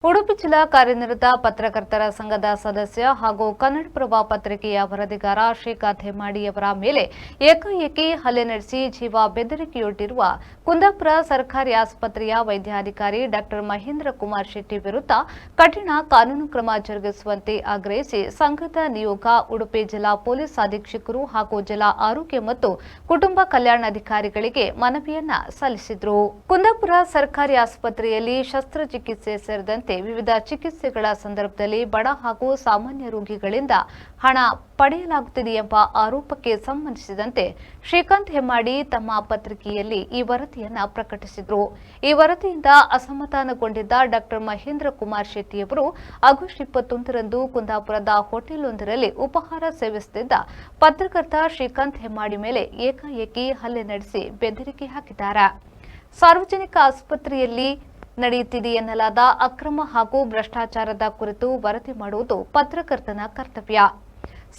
ಉಡುಪಿ ಜಿಲ್ಲಾ ಕಾರ್ಯನಿರತ ಪತ್ರಕರ್ತರ ಸಂಘದ ಸದಸ್ಯ ಹಾಗೂ ಕನ್ನಡಪ್ರಭ ಪತ್ರಿಕೆಯ ವರದಿಗಾರ ಶ್ರೀಕಾಂತ್ ಹೆಮ್ಮಾಡಿಯವರ ಮೇಲೆ ಏಕಾಏಕಿ ಹಲ್ಲೆ ನಡೆಸಿ ಜೀವ ಬೆದರಿಕೆಯೊಡ್ಡಿರುವ ಕುಂದಾಪುರ ಸರ್ಕಾರಿ ಆಸ್ಪತ್ರೆಯ ವೈದ್ಯಾಧಿಕಾರಿ ಡಾ ಮಹೇಂದ್ರ ಕುಮಾರ್ ಶೆಟ್ಟಿ ವಿರುದ್ಧ ಕಠಿಣ ಕಾನೂನು ಕ್ರಮ ಜರುಗಿಸುವಂತೆ ಆಗ್ರಹಿಸಿ ಸಂಘದ ನಿಯೋಗ ಉಡುಪಿ ಜಿಲ್ಲಾ ಪೊಲೀಸ್ ಅಧೀಕ್ಷಕರು ಹಾಗೂ ಜಿಲ್ಲಾ ಆರೋಗ್ಯ ಮತ್ತು ಕುಟುಂಬ ಕಲ್ಯಾಣಾಧಿಕಾರಿಗಳಿಗೆ ಮನವಿಯನ್ನ ಸಲ್ಲಿಸಿದರು. ಕುಂದಾಪುರ ಸರ್ಕಾರಿ ಆಸ್ಪತ್ರೆಯಲ್ಲಿ ಶಸ್ತ್ರಚಿಕಿತ್ಸೆ ಸೇರಿದಂತೆ ವಿವಿಧ ಚಿಕಿತ್ಸೆಗಳ ಸಂದರ್ಭದಲ್ಲಿ ಬಡ ಹಾಗೂ ಸಾಮಾನ್ಯ ರೋಗಿಗಳಿಂದ ಹಣ ಪಡೆಯಲಾಗುತ್ತಿದೆ ಎಂಬ ಆರೋಪಕ್ಕೆ ಸಂಬಂಧಿಸಿದಂತೆ ಶ್ರೀಕಾಂತ್ ಹೆಮ್ಮಾಡಿ ತಮ್ಮ ಪತ್ರಿಕೆಯಲ್ಲಿ ಈ ವರದಿಯನ್ನು ಪ್ರಕಟಿಸಿದರು. ಈ ವರದಿಯಿಂದ ಅಸಮಾಧಾನಗೊಂಡಿದ್ದ ಡಾ ಮಹೇಂದ್ರ ಕುಮಾರ್ ಶೆಟ್ಟಿಯವರು ಆಗಸ್ಟ್ 21ರಂದು ಕುಂದಾಪುರದ ಹೋಟೆಲ್ವೊಂದರಲ್ಲಿ ಉಪಹಾರ ಸೇವಿಸುತ್ತಿದ್ದ ಪತ್ರಕರ್ತ ಶ್ರೀಕಾಂತ್ ಹೆಮ್ಮಾಡಿ ಮೇಲೆ ಏಕಾಏಕಿ ಹಲ್ಲೆ ನಡೆಸಿ ಬೆದರಿಕೆ ಹಾಕಿದ್ದಾರೆ. ಸಾರ್ವಜನಿಕ ಆಸ್ಪತ್ರೆಯಲ್ಲಿ ನಡೆಯುತ್ತಿದೆ ಎನ್ನಲಾದ ಅಕ್ರಮ ಹಾಗೂ ಭ್ರಷ್ಟಾಚಾರದ ಕುರಿತು ವರದಿ ಮಾಡುವುದು ಪತ್ರಕರ್ತನ ಕರ್ತವ್ಯ.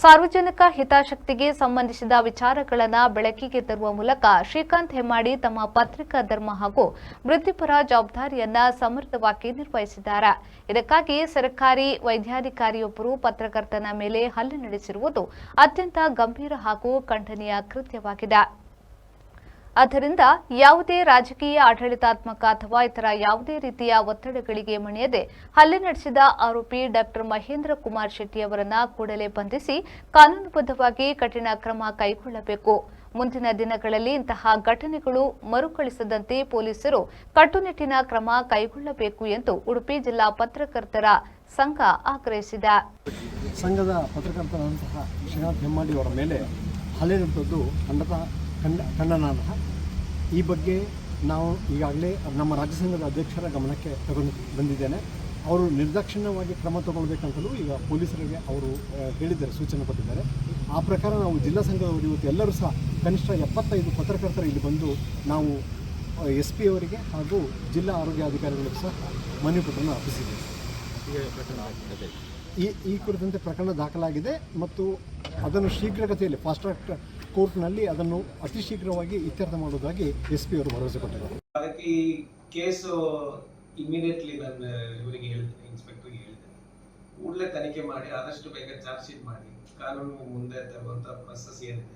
ಸಾರ್ವಜನಿಕ ಹಿತಾಸಕ್ತಿಗೆ ಸಂಬಂಧಿಸಿದ ವಿಚಾರಗಳನ್ನು ಬೆಳಕಿಗೆ ತರುವ ಮೂಲಕ ಶ್ರೀಕಾಂತ್ ಹೆಮ್ಮಾಡಿ ತಮ್ಮ ಪತ್ರಿಕಾ ಧರ್ಮ ಹಾಗೂ ವೃತ್ತಿಪರ ಜವಾಬ್ದಾರಿಯನ್ನ ಸಮರ್ಥವಾಗಿ ನಿರ್ವಹಿಸಿದ್ದಾರೆ. ಇದಕ್ಕಾಗಿ ಸರ್ಕಾರಿ ವೈದ್ಯಾಧಿಕಾರಿಯೊಬ್ಬರು ಪತ್ರಕರ್ತನ ಮೇಲೆ ಹಲ್ಲೆ ನಡೆಸಿರುವುದು ಅತ್ಯಂತ ಗಂಭೀರ ಹಾಗೂ ಖಂಡನೀಯ ಕೃತ್ಯವಾಗಿದೆ. ಆದ್ದರಿಂದ ಯಾವುದೇ ರಾಜಕೀಯ ಆಡಳಿತಾತ್ಮಕ ಅಥವಾ ಇತರ ಯಾವುದೇ ರೀತಿಯ ಒತ್ತಡಗಳಿಗೆ ಮಣಿಯದೆ ಹಲ್ಲೆ ನಡೆಸಿದ ಆರೋಪಿ ಡಾ ಮಹೇಂದ್ರ ಕುಮಾರ್ ಶೆಟ್ಟಿಯವರನ್ನ ಕೂಡಲೇ ಬಂಧಿಸಿ ಕಾನೂನುಬದ್ಧವಾಗಿ ಕಠಿಣ ಕ್ರಮ ಕೈಗೊಳ್ಳಬೇಕು. ಮುಂದಿನ ದಿನಗಳಲ್ಲಿ ಇಂತಹ ಘಟನೆಗಳು ಮರುಕಳಿಸದಂತೆ ಪೊಲೀಸರು ಕಟ್ಟುನಿಟ್ಟಿನ ಕ್ರಮ ಕೈಗೊಳ್ಳಬೇಕು ಎಂದು ಉಡುಪಿ ಜಿಲ್ಲಾ ಪತ್ರಕರ್ತರ ಸಂಘ ಆಗ್ರಹಿಸಿದೆ. ಸಂಘದ ಪತ್ರಕರ್ತರಂತಹ ಶ್ರೀಕಾಂತ್ ಹೆಮ್ಮಾಡಿ ಅವರ ಮೇಲೆ ಹಲ್ಲೆ ನಡೆದದ್ದು ಖಂಡನಾರ್ಹ. ಈ ಬಗ್ಗೆ ನಾವು ಈಗಾಗಲೇ ನಮ್ಮ ರಾಜ್ಯ ಸಂಘದ ಅಧ್ಯಕ್ಷರ ಗಮನಕ್ಕೆ ತಗೊಂಡು ಬಂದಿದ್ದೇನೆ. ಅವರು ನಿರ್ದಾಕ್ಷಿಣ್ಯವಾಗಿ ಕ್ರಮ ತಗೊಳ್ಬೇಕಂತಲೂ ಈಗ ಪೊಲೀಸರಿಗೆ ಅವರು ಹೇಳಿದ್ದಾರೆ, ಸೂಚನೆ ಕೊಟ್ಟಿದ್ದಾರೆ. ಆ ಪ್ರಕಾರ ನಾವು ಜಿಲ್ಲಾ ಸಂಘದವರು ಇವತ್ತು ಎಲ್ಲರೂ ಸಹ ಕನಿಷ್ಠ 75 ಪತ್ರಕರ್ತರು ಇಲ್ಲಿ ಬಂದು ನಾವು SP ಅವರಿಗೆ ಹಾಗೂ ಜಿಲ್ಲಾ ಆರೋಗ್ಯಾಧಿಕಾರಿಗಳಿಗೂ ಸಹ ಮನವಿ ಪತ್ರವನ್ನು ಅರ್ಪಿಸಿದ್ದೇವೆ. ಈ ಕುರಿತಂತೆ ಪ್ರಕರಣ ದಾಖಲಾಗಿದೆ ಮತ್ತು ಅದನ್ನು ಶೀಘ್ರಗತಿಯಲ್ಲಿ ಫಾಸ್ಟ್ ಟ್ರ್ಯಾಕ್ ಕೋರ್ಟ್ನಲ್ಲಿ ಅದನ್ನು ಅತಿ ಶೀಘ್ರವಾಗಿ ಇತ್ಯರ್ಥ ಮಾಡುವುದಾಗಿ SP ಅವರು ಭರವಸೆ ಕೊಟ್ಟಿದ್ದಾರೆ. ಅದಕ್ಕೆ ಈ ಕೇಸು ಇಮಿಡಿಯೇಟ್ಲಿ ನಾನು ಇವರಿಗೆ ಹೇಳಿದೆ, ಇನ್ಸ್ಪೆಕ್ಟರ್ಗೆ ಹೇಳಿದೆ, ಕೂಡಲೇ ತನಿಖೆ ಮಾಡಿ ಆದಷ್ಟು ಬೇಗ ಚಾರ್ಜ್ ಶೀಟ್ ಮಾಡಿ ಕಾನೂನು ಮುಂದೆ ತರುವಂಥ ಪ್ರೊಸೆಸ್ ಏನಿದೆ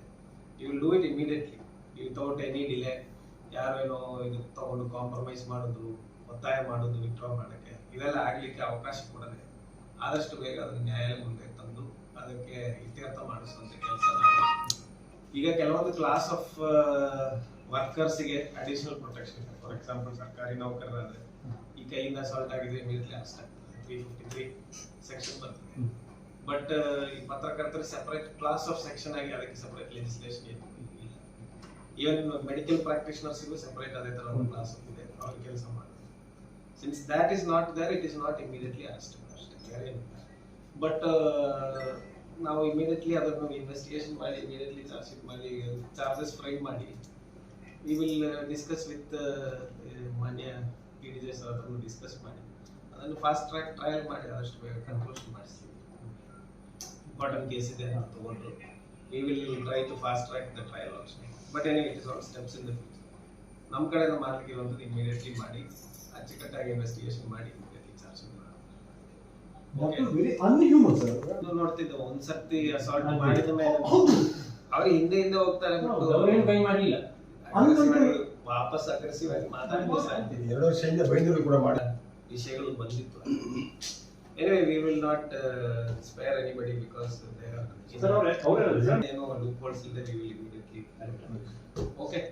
you will do it immediately without any delay. ಯಾರೇನೋ ಇದು ತಗೊಂಡು ಕಾಂಪ್ರಮೈಸ್ ಮಾಡೋದು, ಒತ್ತಾಯ ಮಾಡೋದು, ವಿತ್ಡ್ರಾ ಮಾಡೋಕ್ಕೆ ಇದೆಲ್ಲ ಆಗಲಿಕ್ಕೆ ಅವಕಾಶ ಕೊಡದೆ ಆದಷ್ಟು ಬೇಗ ಅದನ್ನು ನ್ಯಾಯಾಲಯ ಮುಂದೆ ತಂದು ಅದಕ್ಕೆ ಇತ್ಯರ್ಥ ಮಾಡಿಸುವಂಥ ಕೆಲಸ ನಾವು ಈಗ ಕೆಲವೊಂದು ಕ್ಲಾಸ್ ಆಫ್ ವರ್ಕರ್ಸ್ಗೆ ಅಡಿಷನಲ್ ಪ್ರೊಟೆಕ್ಷನ್ ಇದೆ. ಫಾರ್ ಎಕ್ಸಾಂಪಲ್ ಸರ್ಕಾರಿ ನೌಕರರಾದರೆ ಈ ಕೈಯಿಂದ ಅಸಾಲ್ಟ್ ಆಗಿದೆ ಇಮಿಡಿಯೇಟ್ಲಿ ಅರೆಸ್ಟ್ ಆಗ್ತದೆ, 353 ಸೆಕ್ಷನ್ ಬರ್ತದೆ. ಬಟ್ ಈ ಪತ್ರಕರ್ತರಿಗೆ ಸೆಪರೇಟ್ ಕ್ಲಾಸ್ ಆಫ್ ಸೆಕ್ಷನ್ ಆಗಿ ಅದಕ್ಕೆ ಸೆಪರೇಟ್ ಲೆಜಿಸ್ಲೇಷನ್ ಇಲ್ಲ. ಈವನ್ ಮೆಡಿಕಲ್ ಪ್ರಾಕ್ಟಿಷನರ್ಸ್ಗೂ ಸೆಪರೇಟ್ ಅದೇ ಥರ ಒಂದು ಕ್ಲಾಸ್ ಇದೆ, ಅವ್ರ ಕೆಲಸ ಮಾಡೋದು. Since that is not there, it is not immediately arrest ಅಷ್ಟೇ. ಬಟ್ ನಾವು ಇಮಿಡಿಯೇಟ್ಲಿ ಅದನ್ನು ಇನ್ವೆಸ್ಟಿಗೇಷನ್ ಮಾಡಿ ಇಮಿಡಿಯೇಟ್ಲಿ ಚಾರ್ಜ್ ಶೀಟ್ ಮಾಡಿ ಚಾರ್ಜಸ್ ಫ್ರೈಮ್ ಮಾಡಿ ವಿ ವಿಲ್ ಡಿಸ್ಕಸ್ ವಿತ್ ಮಾನ್ಯ PDJs ಅವರನ್ನು ಡಿಸ್ಕಸ್ ಮಾಡಿ ಅದನ್ನು ಫಾಸ್ಟ್ ಟ್ರ್ಯಾಕ್ ಟ್ರಯಲ್ ಮಾಡಿ ಆದಷ್ಟು ಬೇಗ ಕನ್ಕ್ಲೂಷನ್ ಮಾಡಿಸ್ತೀವಿ. ಇಂಪಾರ್ಟೆಂಟ್ ಕೇಸ್ ಇದೆ ಅಂತ ತಗೊಂಡು we will try to fast track the trial also. But any it is all steps in the future. ನಮ್ಮ ಕಡೆಯಿಂದ ಮಾಡಲಿಕ್ಕೆ ಇರುವಂಥದ್ದು ಇಮಿಡಿಯೇಟ್ಲಿ ಮಾಡಿ ಅಚ್ಚುಕಟ್ಟಾಗಿ ಇನ್ವೆಸ್ಟಿಗೇಷನ್ ಮಾಡಿ ಇಮಿಡಿಯೇಟ್ಲಿ ಚಾರ್ಜ್ ಶೀಟ್ ಮಾಡಿ. ನೋಡ್ತಿದ್ದ ಒಂದ್ಸರ್ತಿ ಅಸಾಲ್ಟ್ ಮಾಡಿದ ಮೇಲೆ ಅವ್ರು ಹಿಂದೆ ಹೋಗ್ತಾರೆ, ವಾಪಸ್ ಅಗ್ರೆಸಿವ್ ಆಗಿ ಮಾತಾಡಿದ್ರೆ ಸಾಧ್ಯ. 2 ವರ್ಷದಿಂದ ಬೈಂದೂರು ಕೂಡ ಮಾಡ ವಿಷಯಗಳು ಬಂದಿತ್ತು. Anyway, we will not spare anybody because they are. Sir, ಏನೋ loopholes ಇಲ್ಲದೆ we will immediately. Okay.